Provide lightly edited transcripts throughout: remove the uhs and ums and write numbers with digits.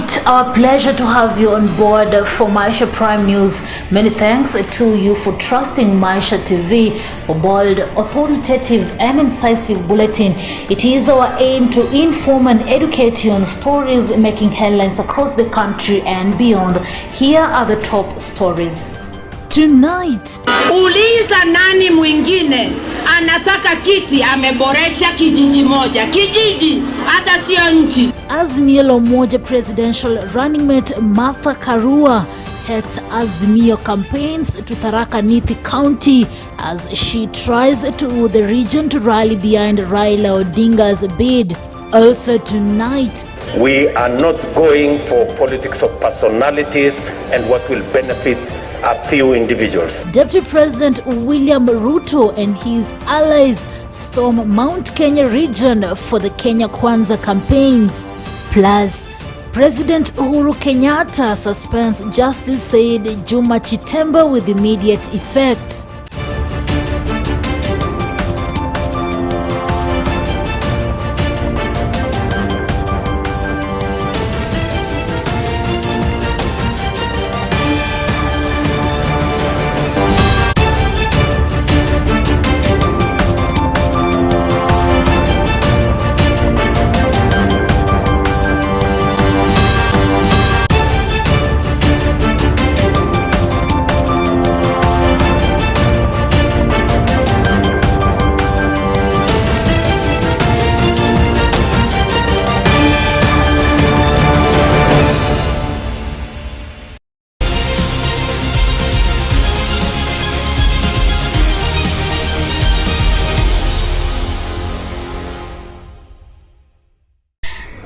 right, our pleasure to have you on board for Maisha Prime News. Many thanks to you for trusting Maisha TV for bold, authoritative and incisive bulletin. It is our aim to inform and educate you on stories making headlines across the country and beyond. Here are the top stories. Tonight, uliza nani mwingine anataka kiti, ameboresha kijiji moja, kijiji hata sio nchi. Azimio la Umoja presidential running mate Martha Karua takes Azimio campaigns to Tharaka Nithi County as she tries to the region to rally behind Raila Odinga's bid. Also tonight, we are not going for politics of personalities and what will benefit a few individuals. Deputy President William Ruto and his allies storm Mount Kenya region for the Kenya Kwanza campaigns. Plus, President Uhuru Kenyatta suspends Justice Said Juma Chitemba with immediate effect.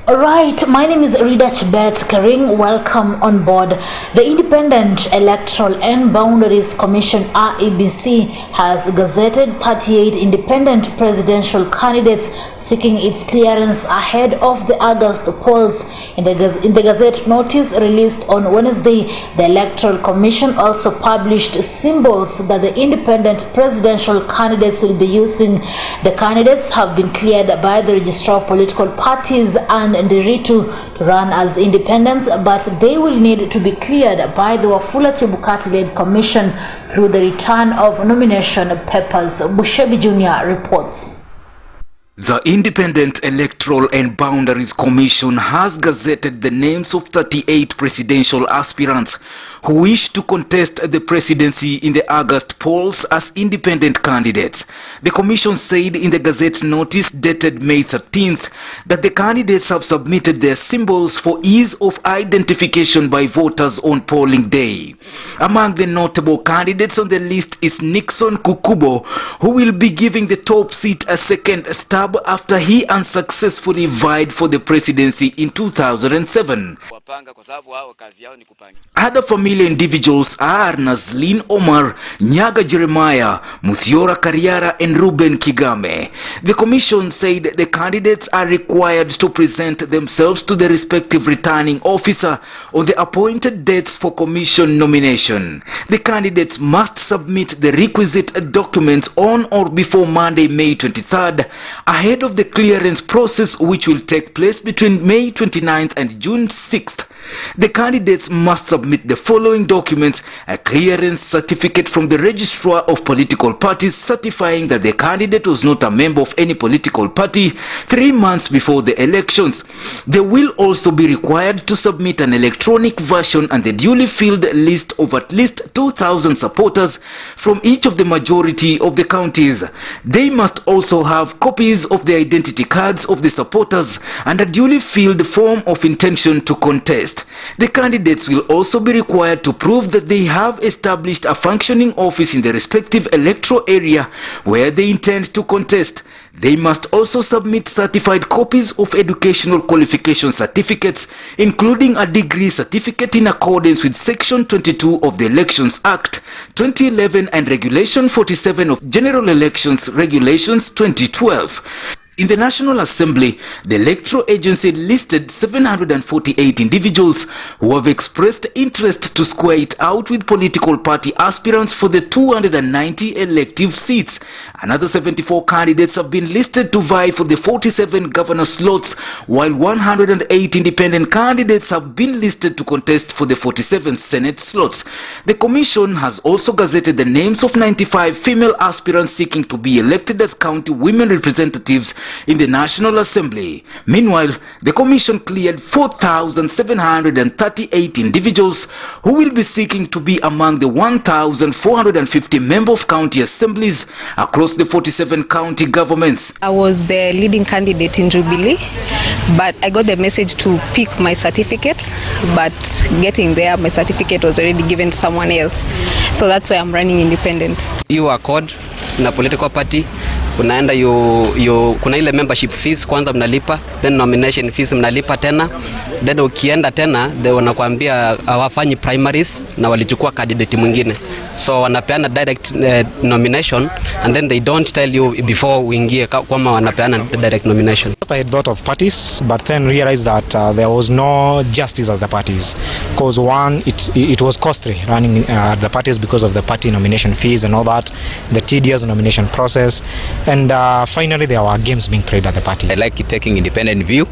Alright, my name is Rida Chibet Kering. Welcome on board. The Independent Electoral and Boundaries Commission (IEBC) has gazetted 38 independent presidential candidates seeking its clearance ahead of the August polls. In the Gazette notice released on Wednesday, the Electoral Commission also published symbols that the independent presidential candidates will be using. The candidates have been cleared by the Registrar of Political Parties and Ndiritu to run as independents, but they will need to be cleared by the Wafula Chebukati-led commission through the return of nomination papers. Bushebi Jr. reports. The Independent Electoral and Boundaries Commission has gazetted the names of 38 presidential aspirants who wish to contest the presidency in the August polls as independent candidates. The commission said in the Gazette notice dated May 13th that the candidates have submitted their symbols for ease of identification by voters on polling day. Among the notable candidates on the list is Nixon Kukubo, who will be giving the top seat a second stab after he unsuccessfully vied for the presidency in 2007. Other familiar individuals are Nazlin Omar, Nyaga Jeremiah, Muthiora Kariara and Ruben Kigame. The commission said the candidates are required to present themselves to the respective returning officer on the appointed dates for commission nomination. The candidates must submit the requisite documents on or before Monday, May 23rd, ahead of the clearance process, which will take place between May 29th and June 6th. The candidates must submit the following documents: a clearance certificate from the Registrar of Political Parties certifying that the candidate was not a member of any political party 3 months before the elections. They will also be required to submit an electronic version and the duly filled list of at least 2,000 supporters from each of the majority of the counties. They must also have copies of the identity cards of the supporters and a duly filled form of intention to contest. The candidates will also be required to prove that they have established a functioning office in the respective electoral area where they intend to contest. They must also submit certified copies of educational qualification certificates, including a degree certificate in accordance with Section 22 of the Elections Act 2011 and Regulation 47 of General Elections Regulations 2012. In the National Assembly, the Electoral Agency listed 748 individuals who have expressed interest to square it out with political party aspirants for the 290 elective seats. Another 74 candidates have been listed to vie for the 47 governor slots, while 108 independent candidates have been listed to contest for the 47 Senate slots. The Commission has also gazetted the names of 95 female aspirants seeking to be elected as county women representatives in the National Assembly. Meanwhile, the Commission cleared 4,738 individuals who will be seeking to be among the 1,450 member of county assemblies across the 47 county governments. I was the leading candidate in Jubilee, but I got the message to pick my certificate, but getting there, my certificate was already given to someone else. So that's why I'm running independent. You are called na political party, unaenda kuna ile membership fees kwanza mnalipa, then nomination fees mnalipa tena, then ukienda tena wanakuambia hawafanyi primaries na walichukua candidate mwingine, so wanapeana direct nomination, and then they don't tell you before uingie kama wanapeana direct nomination. I had thought of parties, but then realized that there was no justice at the parties, because one, it was costly running the parties because of the party nomination fees and all that, the tedious nomination process, and finally there were games being played at the party. I like taking independent view.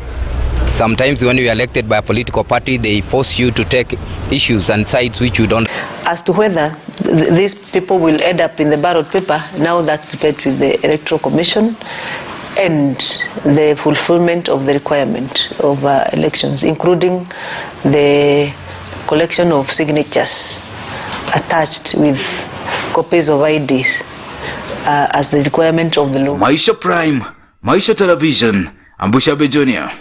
Sometimes when you are elected by a political party, they force you to take issues and sides which you don't. As to whether these people will end up in the ballot paper, now that depends with the Electoral Commission and the fulfillment of the requirement of elections, including the collection of signatures attached with copies of IDs as the requirement of the law. Maisha Prime, Maisha Television, Ambushabe Junior.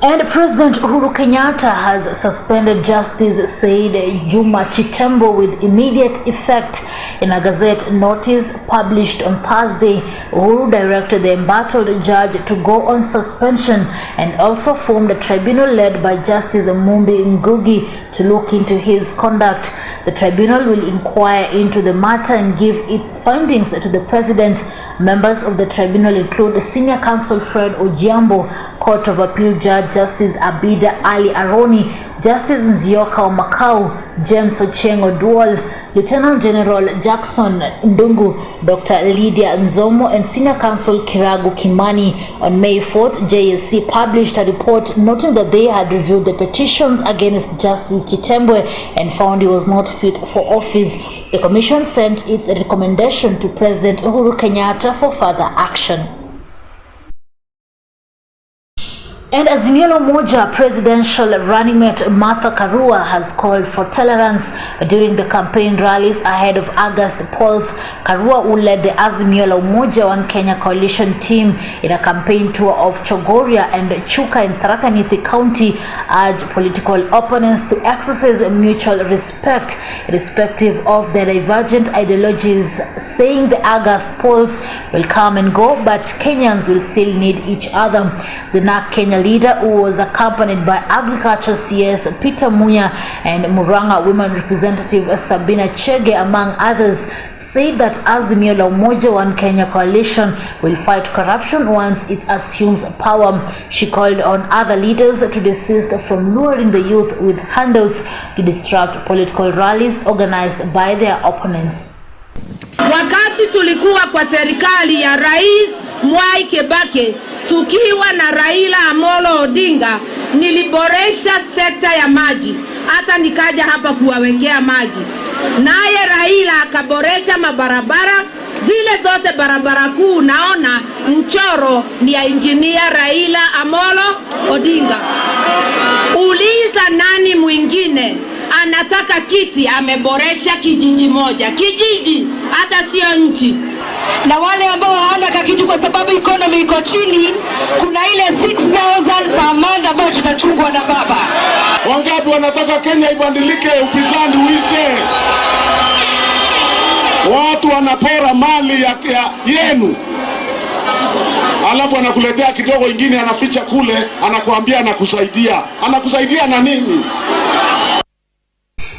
And President Uhuru Kenyatta has suspended Justice Said Juma Chitembo with immediate effect. In a Gazette notice published on Thursday, Uhuru directed the embattled judge to go on suspension and also formed a tribunal led by Justice Mumbi Ngugi to look into his conduct. The tribunal will inquire into the matter and give its findings to the president. Members of the tribunal include Senior Counsel Fred Ojiambo, Court of Appeal Judge Justice Abida Ali Aroni, Justice Nzioka Omakau, James Ochieng Oduol, Lieutenant General Jackson Ndungu, Dr. Lydia Nzomo, and Senior Counsel Kiragu Kimani. On May 4th, JSC published a report noting that they had reviewed the petitions against Justice Chitembo and found he was not fit for office. The commission sent its recommendation to President Uhuru Kenyatta for further action. And Azimio la Umoja presidential running mate Martha Karua has called for tolerance during the campaign rallies ahead of August polls. Karua, who led the Azimio la Umoja One Kenya coalition team in a campaign tour of Chogoria and Chuka in Tharaka Nithi County, urged political opponents to exercise mutual respect irrespective of their divergent ideologies, saying the August polls will come and go, but Kenyans will still need each other. The NARC Kenya leader, who was accompanied by Agriculture CS Peter Munya and Muranga Women Representative Sabina Chege, among others, said that Azimio la Umoja One Kenya coalition will fight corruption once it assumes power. She called on other leaders to desist from luring the youth with handouts to disrupt political rallies organized by their opponents. Wakati tulikuwa kwa serikali ya Rais Mwai Kibaki tukiwa na Raila Amolo Odinga, niliboresha sekta ya maji, hata nikaja hapa kuwawekea maji. Naye Raila akaboresha mabarabara, zile zote barabara kuu naona mchoro ni ya engineer Raila Amolo Odinga. Uliza nani mwingine anataka kiti, ameboresha kijiji moja, kijiji hata sio nchi. Na wale ambao hawana kakitu kwa sababu economy iko chini, kuna ile 6,000 per month ambayo tutachungwa na baba. Wangapi wanataka Kenya ibadilike, upinzani uishe? Watu wanapora mali ya yenu, alafu anakuletea kidogo ingine anaficha kule, anakuambia anakusaidia. Anakusaidia na nini?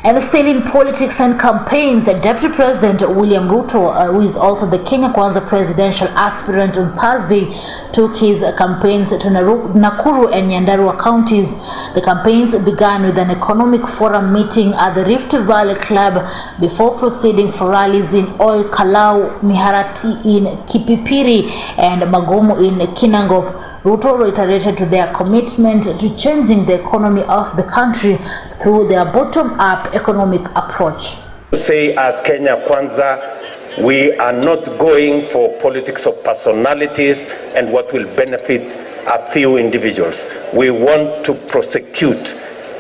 And still in politics and campaigns, Deputy President William Ruto, who is also the Kenya Kwanza presidential aspirant, on Thursday took his campaigns to Nakuru and Nyandarua counties. The campaigns began with an economic forum meeting at the Rift Valley Club before proceeding for rallies in Ol Kalau, Miharati in Kipipiri and Magomo in Kinangop. Ruto reiterated to their commitment to changing the economy of the country through their bottom-up economic approach. Say as Kenya Kwanza, we are not going for politics of personalities and what will benefit a few individuals. We want to prosecute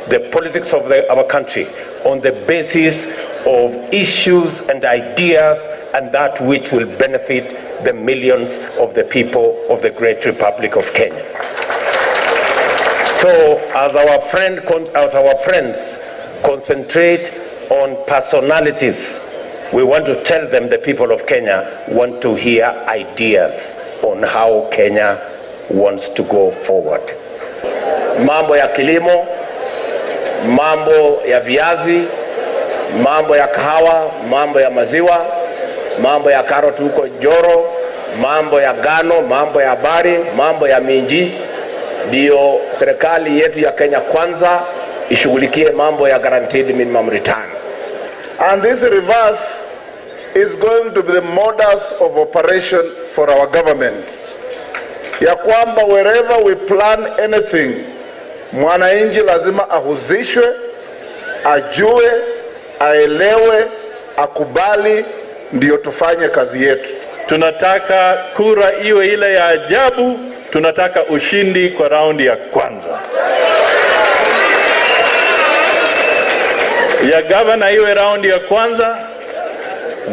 the politics of our country on the basis of issues and ideas and that which will benefit the millions of the people of the great Republic of Kenya. So as our friends concentrate on personalities, we want to tell them the people of Kenya want to hear ideas on how Kenya wants to go forward. Mambo ya kilimo, mambo ya viazi, mambo ya kahawa, mambo ya maziwa, mambo ya karoti huko Joro, mambo ya gano, mambo ya bari, mambo ya minji. Ndio serikali yetu ya Kenya Kwanza ishughulikie mambo ya guaranteed minimum return. And this reverse is going to be the modus of operation for our government. Ya kwamba wherever we plan anything, mwananchi lazima ahusishwe, ajue, aelewe, akubali, ndio tufanye kazi yetu. Tunataka kura iwe ile ya ajabu, tunataka ushindi kwa raundi ya kwanza. Ya governor iwe raundi ya kwanza,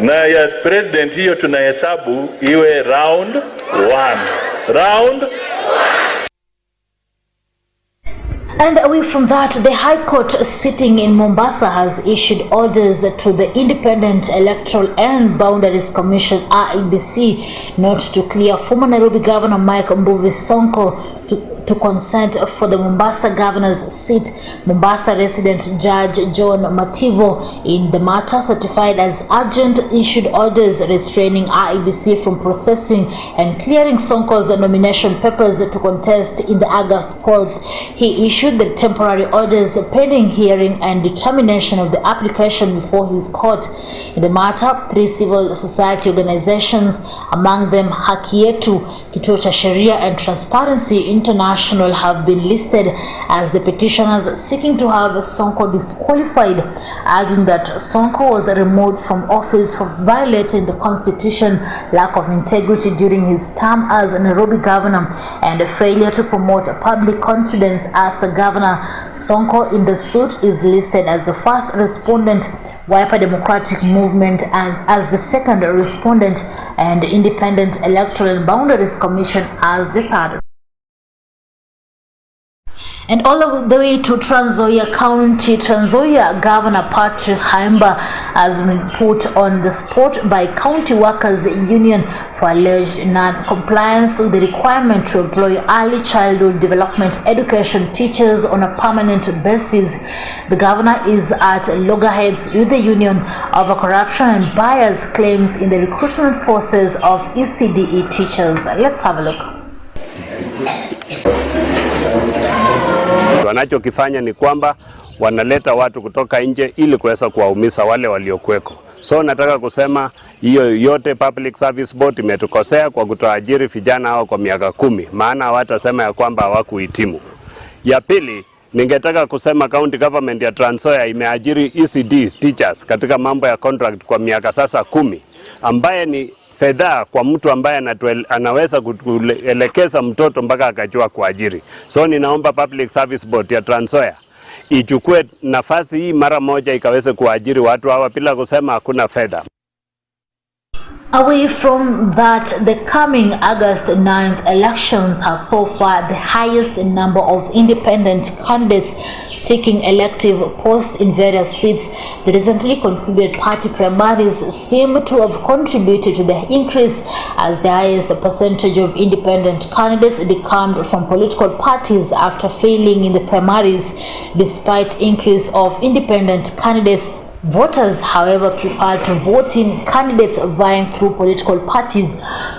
na ya president hiyo tunahesabu iwe round 1. Round. And away from that, the High Court sitting in Mombasa has issued orders to the Independent Electoral and Boundaries Commission (IEBC) not to clear former Nairobi Governor Mike Mbuvi Sonko to consent for the Mombasa governor's seat. Mombasa resident Judge John Mativo in the matter certified as urgent issued orders restraining IEBC from processing and clearing Sonko's nomination papers to contest in the August polls. He issued the temporary orders pending hearing and determination of the application before his court. In the matter, 3 civil society organizations, among them Haki Yetu, Kituo cha Sheria and Transparency International, have been listed as the petitioners seeking to have Sonko disqualified, arguing that Sonko was removed from office for violating the constitution, lack of integrity during his term as Nairobi governor, and a failure to promote public confidence as a governor. Sonko in the suit is listed as the first respondent, Wiper Democratic Movement and as the second respondent, and Independent Electoral Boundaries Commission as the third. And all the way to Trans Nzoia County, Trans Nzoia Governor Patrick Haimba has been put on the spot by County Workers Union for alleged non-compliance with the requirement to employ early childhood development education teachers on a permanent basis. The governor is at loggerheads with the union over corruption and bias claims in the recruitment process of ECDE teachers. Let's have a look. Wanachokifanya ni kwamba wanaleta watu kutoka nje ili kuweza kuwaumiza wale waliokuweko. So nataka kusema hiyo yote Public Service Board imetukosea kwa kutoajiri vijana hao kwa miaka 10, maana hawatasema ya kwamba hawakuhitimu. Ya pili, ningetaka kusema county government ya Trans Nzoia imeajiri ECD teachers katika mambo ya contract kwa miaka sasa 10, ambaye ni fedha kwa mtu ambaye anaweza kuelekeza mtoto mpaka akajua kuajiri. So ninaomba Public Service Board ya Trans Nzoia ichukue nafasi hii mara moja ikaweze kuajiri watu hawa bila kusema hakuna fedha. Away from that, the coming August 9th elections have so far the highest number of independent candidates seeking elective posts in various seats. The recently concluded party primaries seem to have contributed to the increase, as the highest percentage of independent candidates decamped from political parties after failing in the primaries. Despite increase of independent candidates, voters, however, prefer to vote in candidates vying through political parties.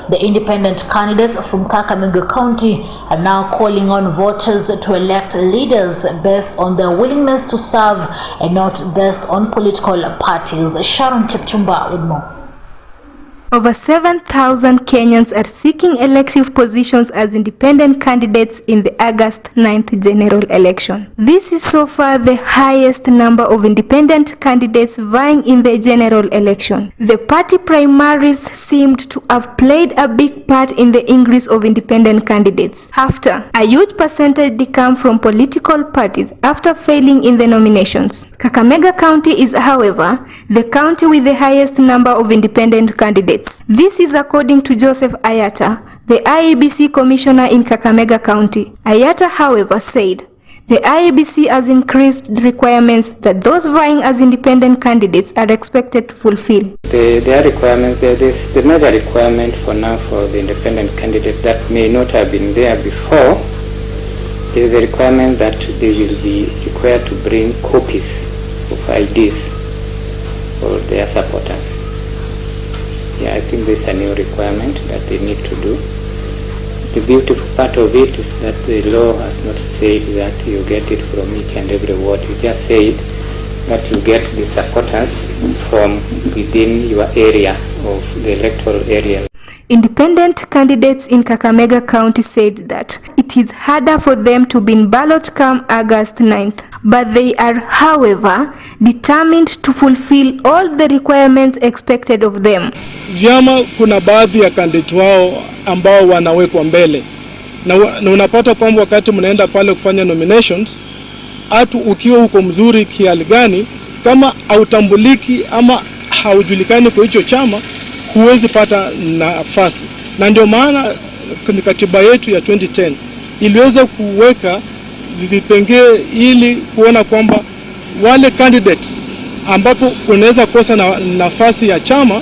The independent candidates from Kakamega County are now calling on voters to elect leaders based on their willingness to serve and not based on political parties. Sharon Chepchumba with more. Over 7,000 Kenyans are seeking elective positions as independent candidates in the August 9th general election. This is so far the highest number of independent candidates vying in the general election. The party primaries seemed to have played a big part in the increase of independent candidates, after a huge percentage decamped from political parties after failing in the nominations. Kakamega County is, however, the county with the highest number of independent candidates. This is according to Joseph Ayata, the IEBC commissioner in Kakamega County. Ayata, however, said the IEBC has increased requirements that those vying as independent candidates are expected to fulfill. There are requirements. The major requirement for now for the independent candidate that may not have been there before. There is a requirement that they will be required to bring copies of IDs for their supporters. Yeah, I think this is a new requirement that they need to do. The beautiful part of it is that the law has not said that you get it from each and every ward. You just said that you get the supporters from within your area of the electoral area. Independent candidates in Kakamega County said that it is harder for them to be in ballot come August 9th, but they are, however, determined to fulfill all the requirements expected of them. Vyama kuna baadhi ya candidate wao ambao wanawekwa mbele na unapata kwamba wakati mnaenda pale kufanya nominations, hatu ukiwa uko mzuri kiasi gani, kama hautambuliki ama haujulikani kwa hicho chama, huwezi pata nafasi. Na ndio maana katiba yetu ya 2010 iliweza kuweka vipengee ili kuona kwamba wale candidates ambapo unaweza kosa nafasi ya chama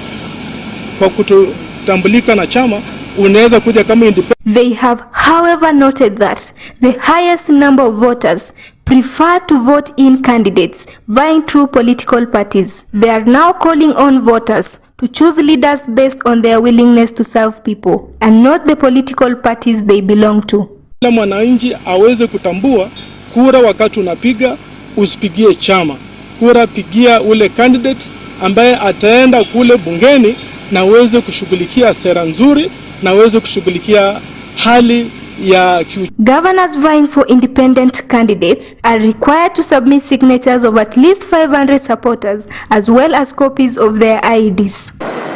kwa kutotambulika na chama, unaweza kuja kama independent. They have, however, noted that the highest number of voters prefer to vote in candidates vying through political parties. They are now calling on voters to choose leaders based on their willingness to serve people and not the political parties they belong to. Kila mwananchi aweze kutambua kura wakati unapiga, usipigie chama. Kura pigia ule candidate ambaye ataenda kule bungeni na uweze kushughulikia sera nzuri na uweze kushughulikia hali ya Governors vying for independent candidates are required to submit signatures of at least 500 supporters as well as copies of their IDs.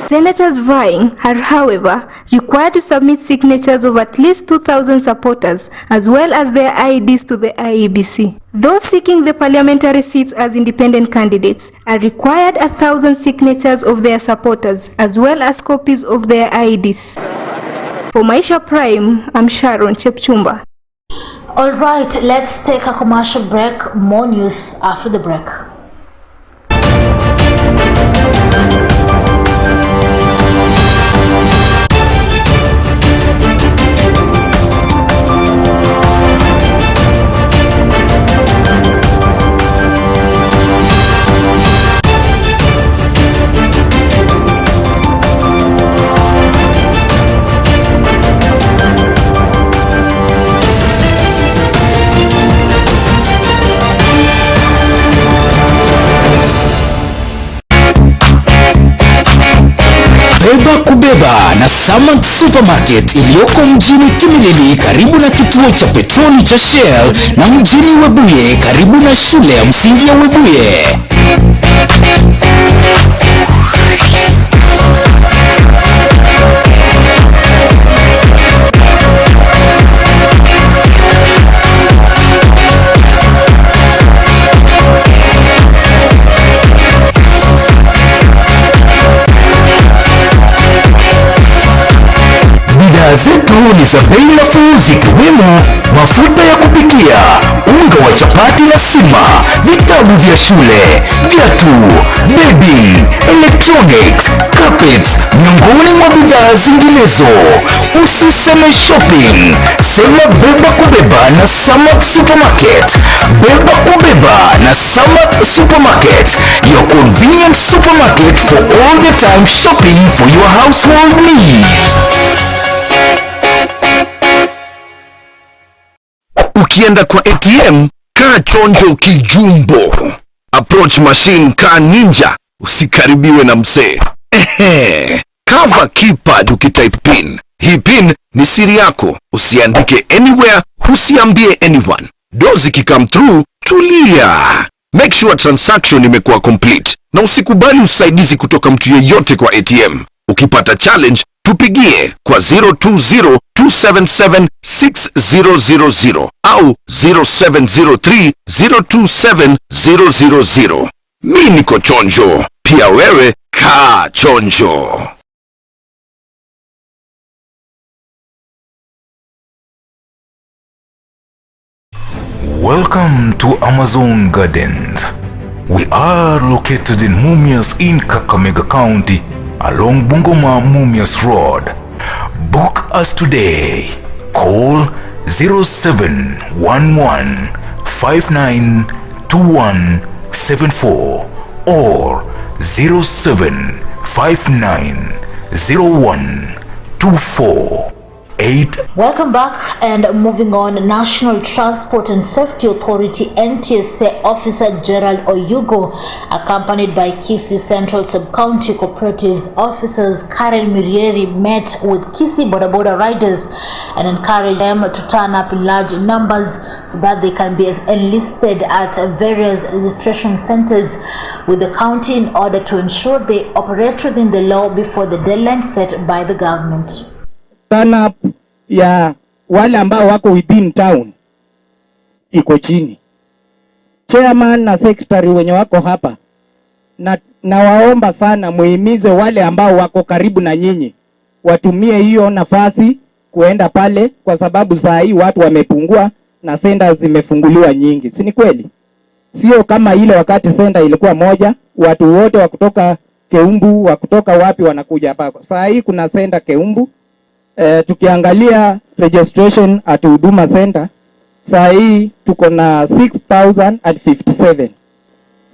Senators vying are, however, required to submit signatures of at least 2,000 supporters as well as their IDs to the IEBC. Those seeking the parliamentary seats as independent candidates are required 1,000 signatures of their supporters as well as copies of their IDs. For Maisha Prime, I'm Sharon Chepchumba. All right, let's take a commercial break. More news after the break. Beba kubeba na Samad Supermarket iliyoko mjini Kimilili karibu na kituo cha petroli cha Shell na mjini Webuye karibu na shule ya msingi ya Webuye. za bei nafuu zikiwemo mafuta ya kupikia, unga wa chapati na sima, vitabu vya shule, viatu, baby, electronics, carpets, miongoni mwa bidhaa zinginezo. Usiseme shopping, sema beba kubeba na Samat Supermarket. Beba kubeba na Samat Supermarket, your convenient supermarket for all the time shopping for your household needs. Ukienda kwa ATM, kaa chonjo kijumbo. Approach machine kaa ninja, usikaribiwe na msee. Cover keypad ukitype pin. Hii pin ni siri yako, usiandike anywhere, usiambie anyone. Dozi kikam through, tulia. Make sure transaction imekuwa complete, na usikubali usaidizi kutoka mtu yeyote kwa ATM. Ukipata challenge, tupigie kwa 020-277-6000 au 0703-027-000. Mi niko chonjo, pia wewe kaa chonjo. Welcome to Amazon Gardens. We are located in Mumias in Kakamega County along Bungoma Mumias Road. Book us today. Call 0711-592174 or 07590124. Welcome back, and moving on. National Transport and Safety Authority NTSA Officer Gerald Oyugo, accompanied by Kisii Central Sub-County Cooperatives officers Karen Mirieri, met with Kisii Boda Boda riders and encouraged them to turn up in large numbers so that they can be enlisted at various registration centers with the county in order to ensure they operate within the law before the deadline set by the government. Turn up ya wale ambao wako within town iko chini. Chairman na secretary wenye wako hapa, na waomba sana muhimize wale ambao wako karibu na nyinyi watumie hiyo nafasi kuenda pale, kwa sababu saa hii watu wamepungua na senda zimefunguliwa nyingi. Si ni kweli? Sio kama ile wakati senda ilikuwa moja, watu wote wa kutoka Keumbu, wa kutoka wapi wanakuja hapa. Saa hii kuna senda Keumbu. Tukiangalia registration at Huduma Center, saa hii tuko na 6057.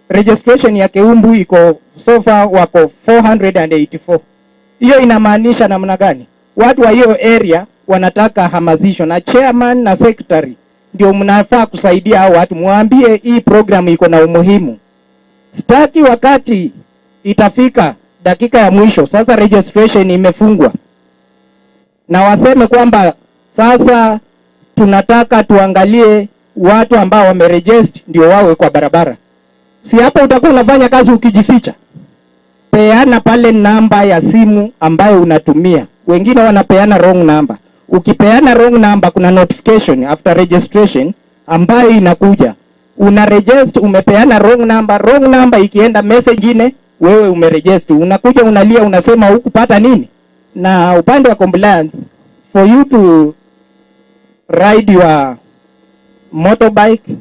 Registration ya Keumbu iko so far wako 484. Hiyo inamaanisha namna gani? Watu wa hiyo area wanataka hamasisho, na chairman na secretary ndio mnafaa kusaidia hao watu, muambie hii program iko na umuhimu. Sitaki wakati itafika dakika ya mwisho sasa registration imefungwa na waseme kwamba sasa tunataka tuangalie watu ambao wameregister ndio wawe kwa barabara. Si hapo utakuwa unafanya kazi ukijificha. Peana pale namba ya simu ambayo unatumia. Wengine wanapeana wrong number. Ukipeana wrong number, kuna notification after registration ambayo inakuja. Una register, umepeana wrong number ikienda message nyingine wewe umeregister. Unakuja unalia, unasema hukupata nini? Na upande wa compliance, for you to ride your motorbike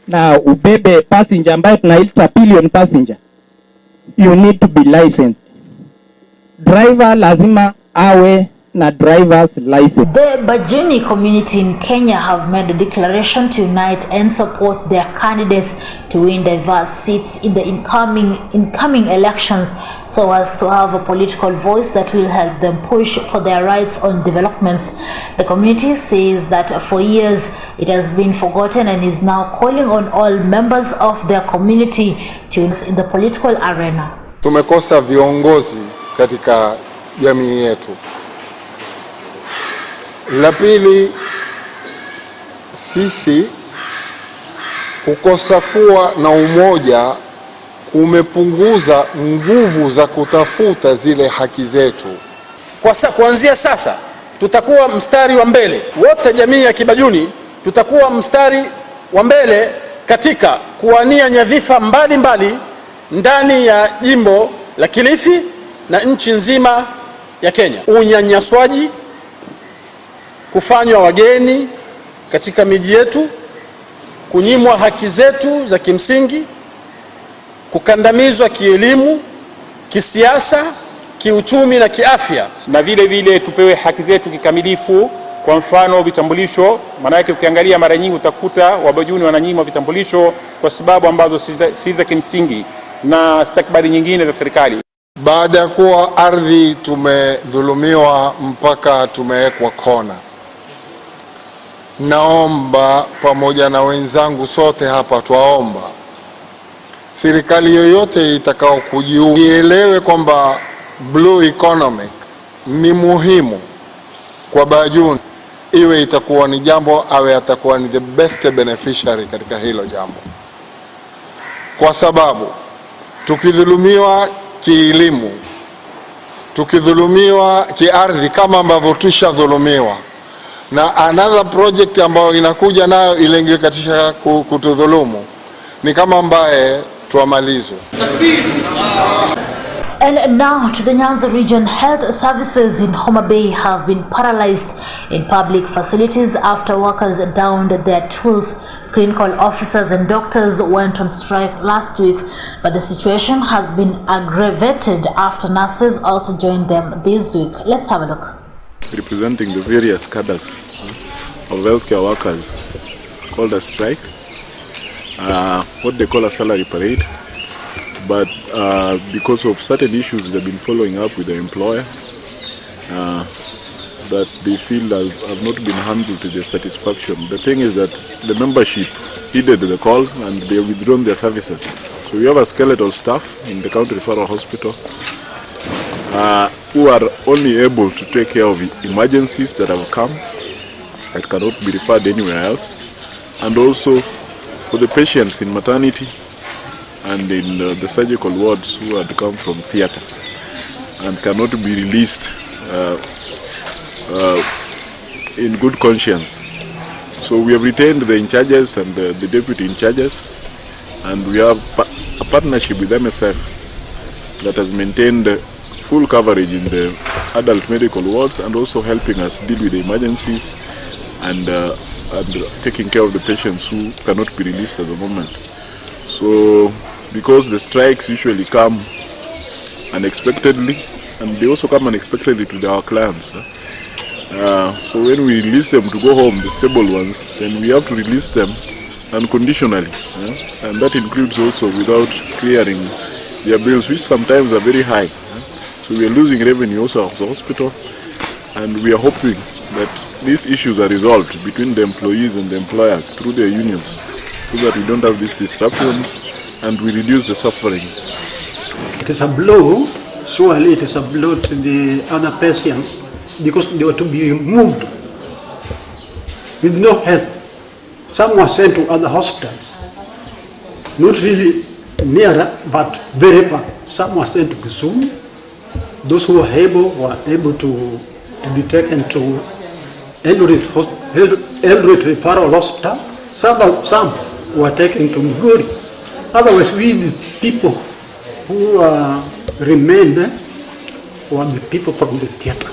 na ubebe passenger ambaye tunaita pillion passenger, you need to be licensed. Driver lazima awe na driver's license. The Bajini community in Kenya have made a declaration to unite and support their candidates to win diverse seats in the incoming elections, so as to have a political voice that will help them push for their rights on developments. The community says that for years it has been forgotten and is now calling on all members of their community to in the political arena. Tumekosa viongozi katika jamii yetu. La pili, sisi kukosa kuwa na umoja kumepunguza nguvu za kutafuta zile haki zetu. Kuanzia sasa tutakuwa mstari wa mbele, wote jamii ya Kibajuni tutakuwa mstari wa mbele katika kuwania nyadhifa mbalimbali ndani ya jimbo la Kilifi na nchi nzima ya Kenya. Unyanyaswaji, kufanywa wageni katika miji yetu, kunyimwa haki zetu za kimsingi, kukandamizwa kielimu, kisiasa, kiuchumi na kiafya, na vile vile tupewe haki zetu kikamilifu. Kwa mfano vitambulisho, maana yake ukiangalia mara nyingi utakuta wabajuni wananyimwa vitambulisho kwa sababu ambazo si za kimsingi na stakabadhi nyingine za serikali. Baada ya kuwa ardhi tumedhulumiwa mpaka tumewekwa kona, naomba pamoja na wenzangu sote hapa twaomba serikali yoyote itakao kujiunga ielewe kwamba blue economic ni muhimu kwa bajuni, iwe itakuwa ni jambo awe atakuwa ni the best beneficiary katika hilo jambo, kwa sababu tukidhulumiwa kielimu, tukidhulumiwa kiardhi kama ambavyo tushadhulumiwa, na another project ambayo inakuja nayo ilenge katika kutudhulumu, ni kama ambaye tuamalizwe. And now to the Nyanza region, health services in Homa Bay have been paralyzed in public facilities after workers downed their tools. Clinical officers and doctors went on strike last week, but the situation has been aggravated after nurses also joined them this week. Let's have a look. Representing the various cadres of healthcare workers called a strike, what they call a salary parade. But because of certain issues they've been following up with the employer that they feel have not been handled to their satisfaction. The thing is that the membership heeded the call and they withdrawn their services. So we have a skeletal staff in the county referral hospital who are only able to take care of emergencies that have come that cannot be referred anywhere else, and also for the patients in maternity and in the surgical wards who had come from theatre and cannot be released in good conscience. So we have retained the in-charges and the deputy in-charges, and we have a partnership with MSF that has maintained full coverage in the adult medical wards and also helping us deal with the emergencies and taking care of the patients who cannot be released at the moment. So because the strikes usually come unexpectedly, and they also come unexpectedly to our clients. So when we release them to go home, the stable ones, then we have to release them unconditionally. And that includes also without clearing their bills, which sometimes are very high. So we are losing revenue also of the hospital, and we are hoping that these issues are resolved between the employees and the employers through their unions, so that we don't have these disruptions and we reduce the suffering. It is a blow, surely it is a blow to the other patients, because they were to be moved with no help. Some were sent to other hospitals, not really nearer, but very far. Some were sent to Kisumu. Those who were able to be taken to Eldoret Referral Hospital. Some were taken to Migori. Otherwise, we, the people who remained, were the people from the theatre.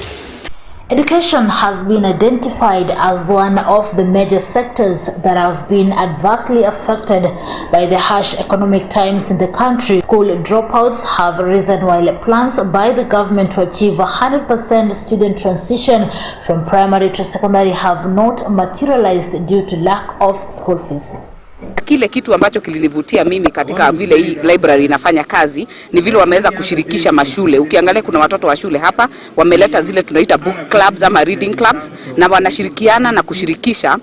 Education has been identified as one of the major sectors that have been adversely affected by the harsh economic times in the country. School dropouts have risen, while plans by the government to achieve 100% student transition from primary to secondary have not materialized due to lack of school fees. Kile kitu ambacho kilinivutia mimi katika vile hii library inafanya kazi ni vile wameweza kushirikisha mashule. Ukiangalia kuna watoto wa shule hapa wameleta zile tunaita book clubs ama reading clubs, na wanashirikiana na kushirikisha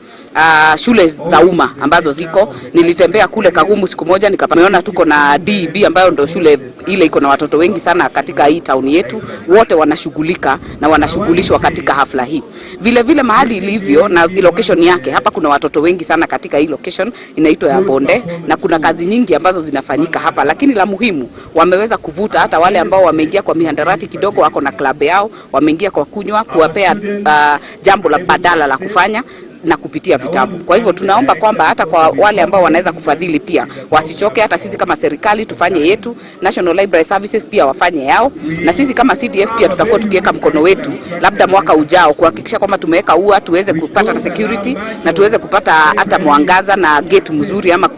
shule za umma ambazo ziko. Nilitembea kule Kagumu siku moja nikaona tuko na DB ambayo ndio shule ile iko na watoto wengi sana katika hii town yetu. Wote wanashughulika na wanashughulishwa katika hafla hii. Vile vile mahali ilivyo na location yake, hapa kuna watoto wengi sana katika hii location inaitwa ya Bonde, na kuna kazi nyingi ambazo zinafanyika hapa, lakini la muhimu wameweza kuvuta hata wale ambao wameingia kwa mihandarati kidogo, wako na club yao, wameingia kwa kunywa, kuwapea jambo la badala la kufanya. na kupitia vitabu. Kwa hivyo tunaomba kwamba hata kwa wale ambao wanaweza kufadhili pia wasichoke, hata sisi kama serikali tufanye yetu, National Library Services pia wafanye yao, na sisi kama CDF pia tutakuwa tukiweka mkono wetu labda mwaka ujao kuhakikisha kwamba tumeweka ua tuweze kupata na security na tuweze kupata hata mwangaza na gate mzuri ama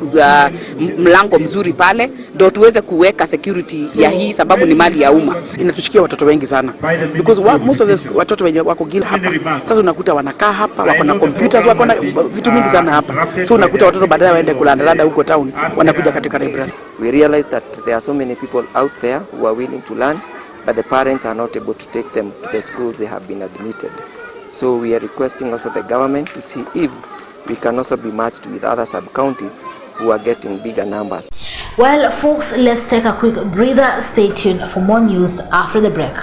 mlango mzuri pale, ndio tuweze kuweka security ya hii, sababu ni mali ya umma. Inatushikia watoto wengi sana because most of the watoto wenye wako gila hapa sasa unakuta wanakaa hapa, wako na computers, wako na vitu mingi sana hapa, so unakuta watoto baadaye waende kulandalanda huko town, wanakuja katika library. We realize that there are so many people out there who are willing to learn, but the parents are not able to take them to the schools they have been admitted. So we are requesting also the government to see if we can also be matched with other sub-counties who are getting bigger numbers. Well, folks, let's take a quick breather. Stay tuned for more news after the break.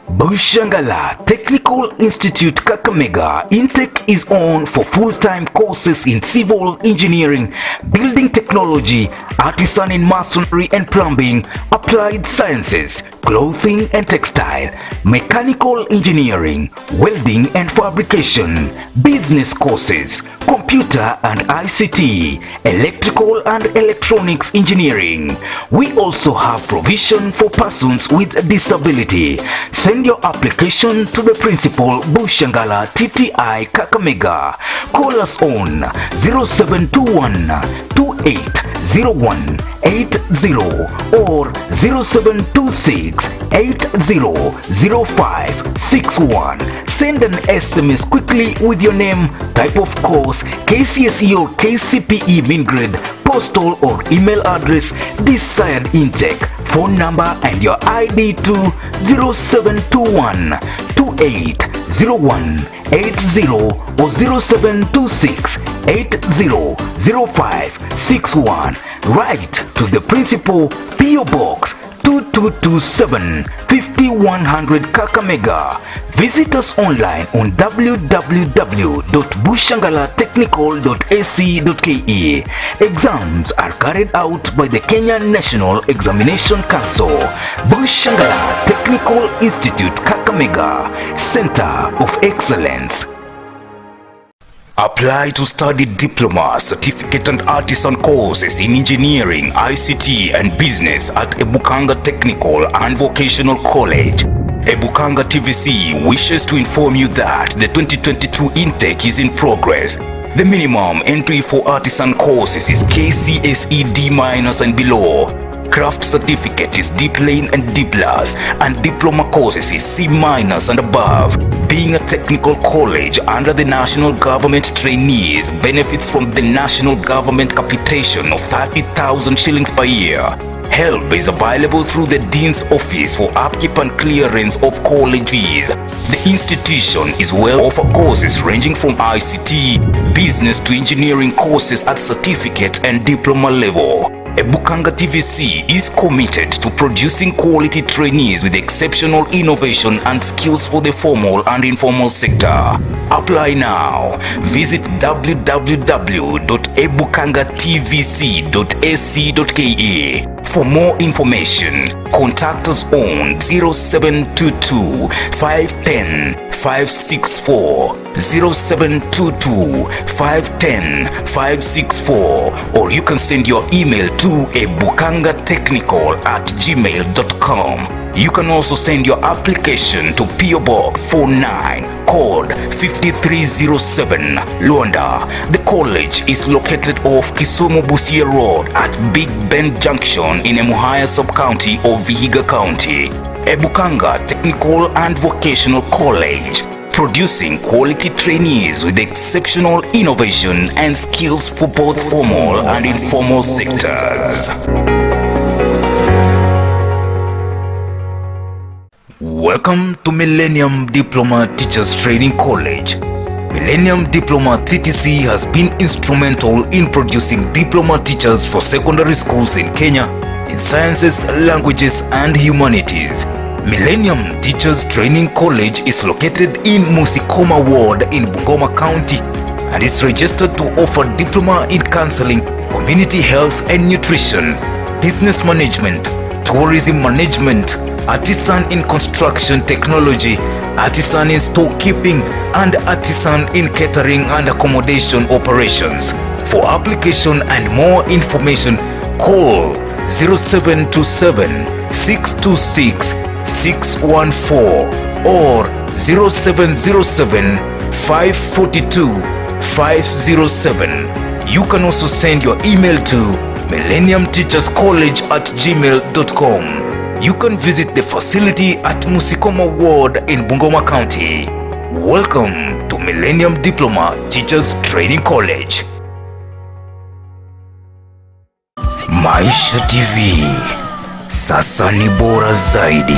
Bushangala Technical Institute Kakamega intake is on for full-time courses in civil engineering, building technology, artisan in masonry and plumbing, applied sciences, clothing and textile, mechanical engineering, welding and fabrication, business courses, computer and ICT, electrical and electronics engineering. We also have provision for persons with disability. Send your application to the principal, Bushangala TTI Kakamega. Call us on 0721 280180 or 0726 800561. Send an SMS quickly with your name, type of course, KCSE or KCPE min grade, postal or email address, desired intake, phone number and your ID to 0721 280180 or 0726 800561. Write to the principal, PO Box 2227 5100 Kakamega. Visit us online on www.bushangalatechnical.ac.ke. Exams are carried out by the Kenya National Examination Council. Bushangala Technical Institute Kakamega, Center of Excellence. Apply to study diploma, certificate and artisan courses in engineering, ICT and business at Ebukanga Technical and Vocational College. Ebukanga TVC wishes to inform you that the 2022 intake is in progress. The minimum entry for artisan courses is KCSE D- and below. Craft certificate is D plain and D+, and diploma courses is C- and above. Being a technical college under the national government, trainees benefits from the national government capitation of 30,000 shillings per year. Help is available through the Dean's Office for upkeep and clearance of college fees. The institution is well offer courses ranging from ICT, business to engineering courses at certificate and diploma level. Ebukanga TVC is committed to producing quality trainees with exceptional innovation and skills for the formal and informal sector. Apply now. Visit www.ebukangatvc.ac.ke. For more information, contact us on 0722 510 564, 0722 510 564, or you can send your email to ebukangatechnical@gmail.com. You can also send your application to PO Box 49, code 5307, Luanda. The college is located off Kisumu Busia Road at Big Bend Junction in Emuhaya Sub-County of Vihiga County. Ebukanga Technical and Vocational College, producing quality trainees with exceptional innovation and skills for both formal and informal sectors. Welcome to Millennium Diploma Teachers Training College. Millennium Diploma TTC has been instrumental in producing diploma teachers for secondary schools in Kenya in sciences, languages, and humanities. Millennium Teachers Training College is located in Musikoma Ward in Bungoma County and is registered to offer diploma in counseling, community health and nutrition, business management, tourism management, artisan in construction technology, artisan in storekeeping, and artisan in catering and accommodation operations. For application and more information, call 0727 626 614 or 0707 542 507. You can also send your email to millenniumteacherscollege@gmail.com. You can visit the facility at Musikoma Ward in Bungoma County. Welcome to Millennium Diploma Teachers Training College. Maisha TV, sasa ni bora zaidi.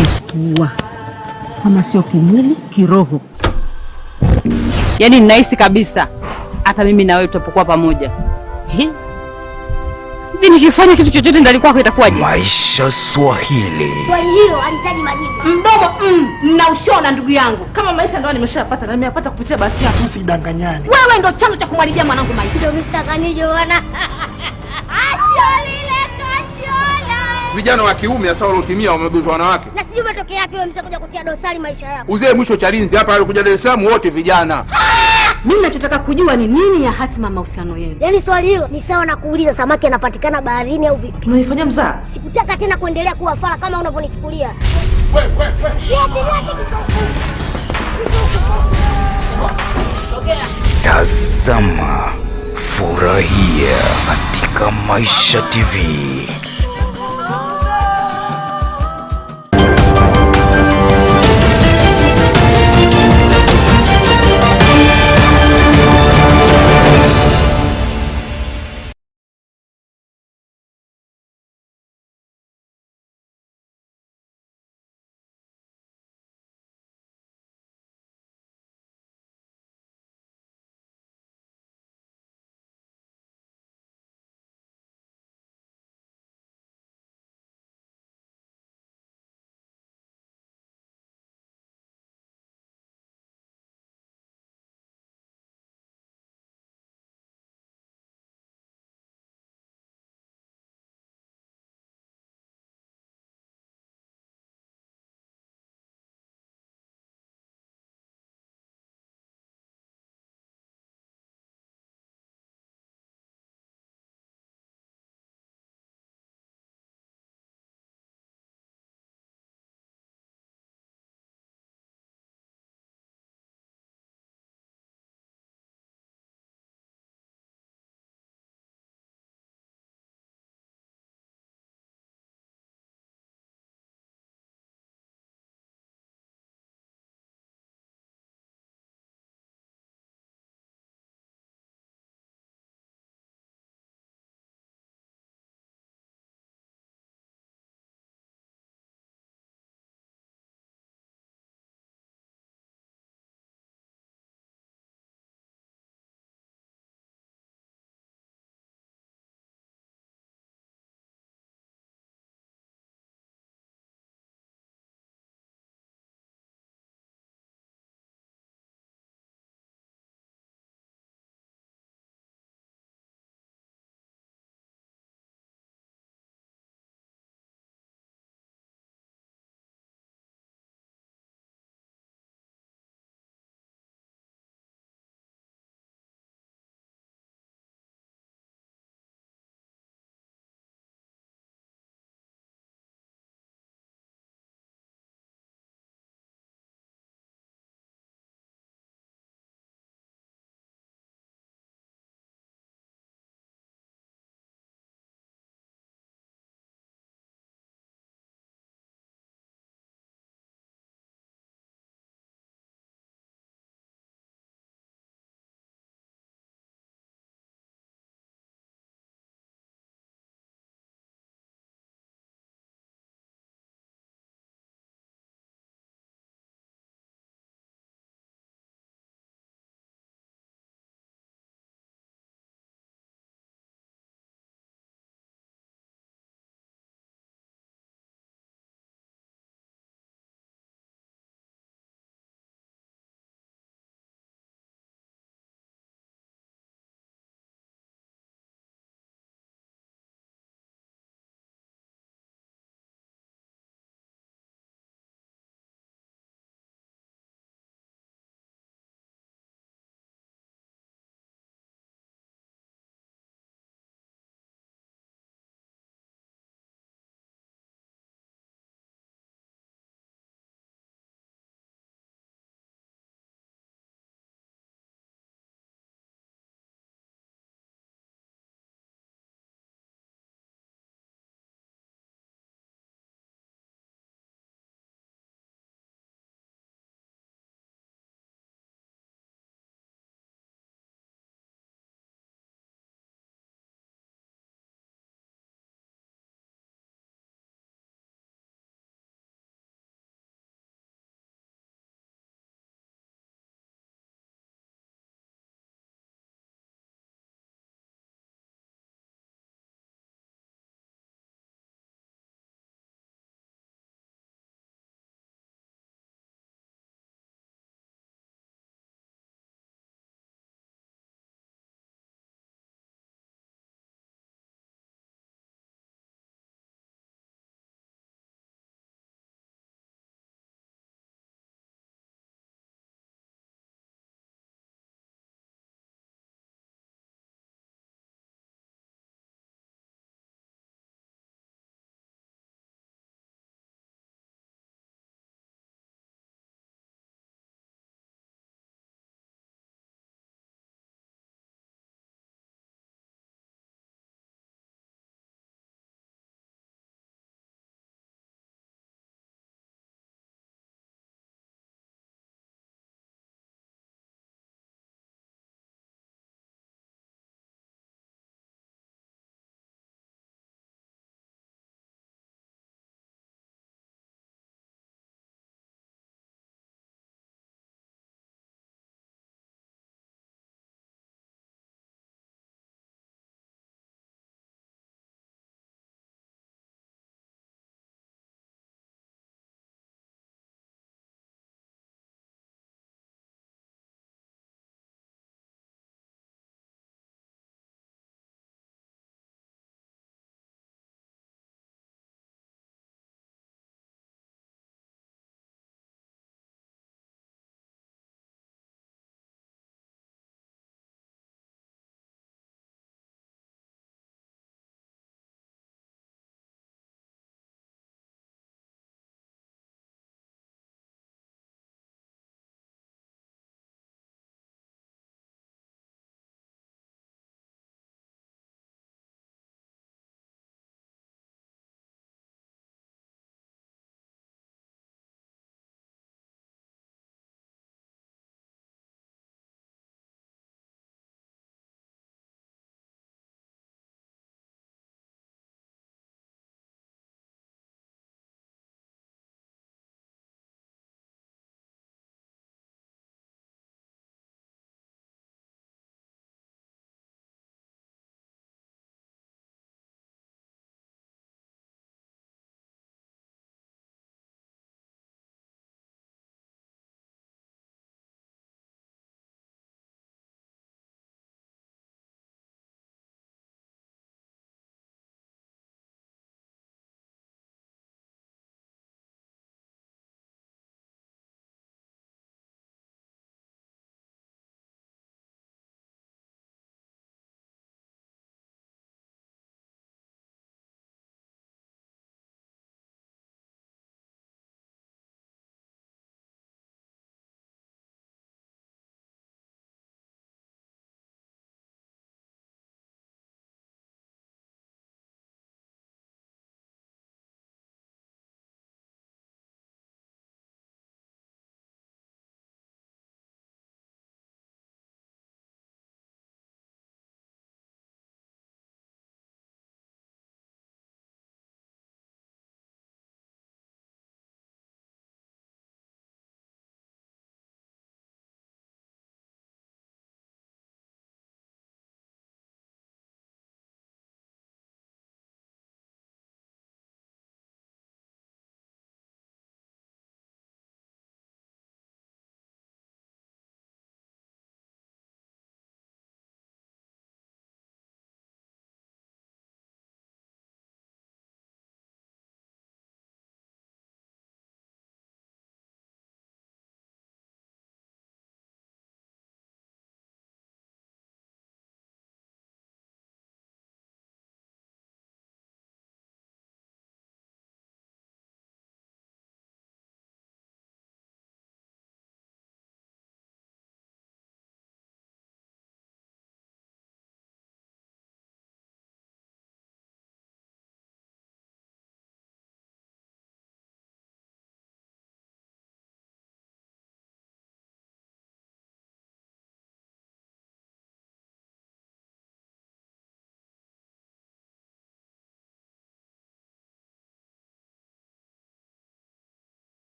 Yesuwa, kama sio kimwili, kiroho. Yaani ninahisi kabisa hata mimi na wewe tutapokuwa pamoja. Hivi nikifanya kitu chochote ndani kwako itakuwaje? Maisha Swahili. Swali hilo halitaji majibu. Mdomo na ushona ndugu yangu. Kama maisha ndio nimeshapata na nimeyapata kupitia bahati yako. Usidanganyane. Wewe ndio chanzo cha kumharibia mwanangu maisha. Ndio Mr. Kanijo bwana. Achiola. Vijana wa kiume hasa waliotimia wameguzwa wanawake. Na sijui matokeo yapi wewe mzee kuja kutia dosari maisha yako. Uzee mwisho Chalinzi hapa alikuja Dar es Salaam wote vijana. Mimi ninachotaka kujua ni nini ya hatima mahusiano yenu. Yaani swali hilo ni sawa na kuuliza samaki anapatikana baharini au vipi? Unaifanya mzaa? Sikutaka tena kuendelea kuwa fala kama unavyonichukulia. Tazama, furahia katika Maisha TV.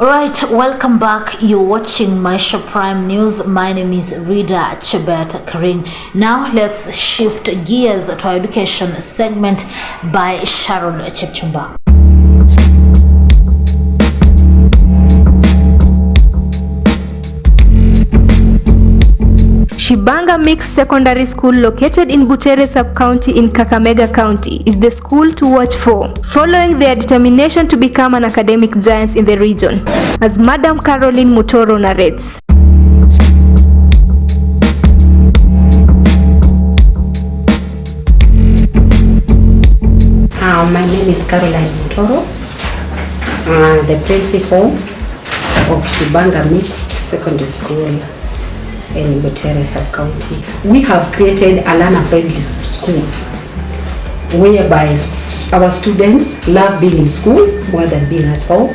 Alright, welcome back. You're watching Maisha Prime News. My name is Rida Chebet Karing. Now let's shift gears to our education segment by Sharon Chepchumba. Shibanga Mixed Secondary School, located in Butere Sub-County in Kakamega County, is the school to watch for, following their determination to become an academic giant in the region, as Madam Caroline Mutoro narrates. My name is Caroline Mutoro, the principal of Shibanga Mixed Secondary School in Butere Sub-County. We have created a learner-friendly school whereby our students love being in school more than being at home.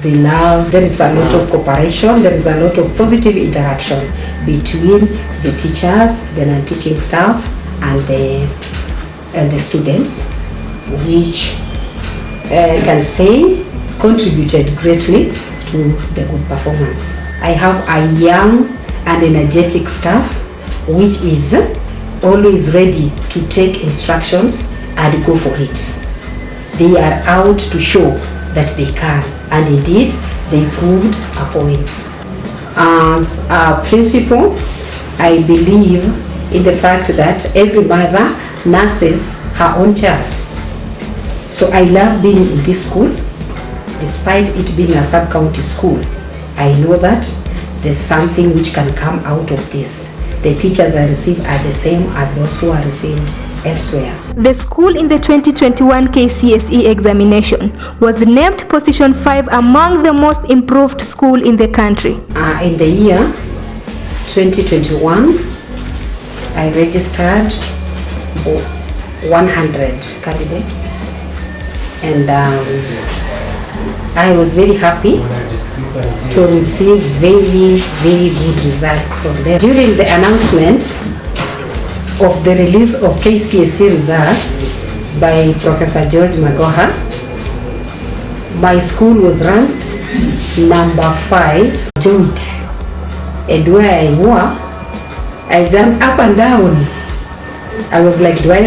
There is a lot of cooperation, there is a lot of positive interaction between the teachers, the non-teaching staff, and the students, which I can say contributed greatly to the good performance. I have a young and energetic staff which is always ready to take instructions and go for it. They are out to show that they can, and indeed they proved a point. As a principal, I believe in the fact that every mother nurses her own child. So I love being in this school, despite it being a sub-county school. I know that there's something which can come out of this. The teachers I receive are the same as those who are received elsewhere. The school in the 2021 KCSE examination was named position 5 among the most improved school in the country. In the year 2021, I registered 100 candidates, and I was very happy to receive very, very good results from them. During the announcement of the release of KCSE results by Professor George Magoha, my school was ranked number 5, joint, and where I jumped up and down. I was like, do I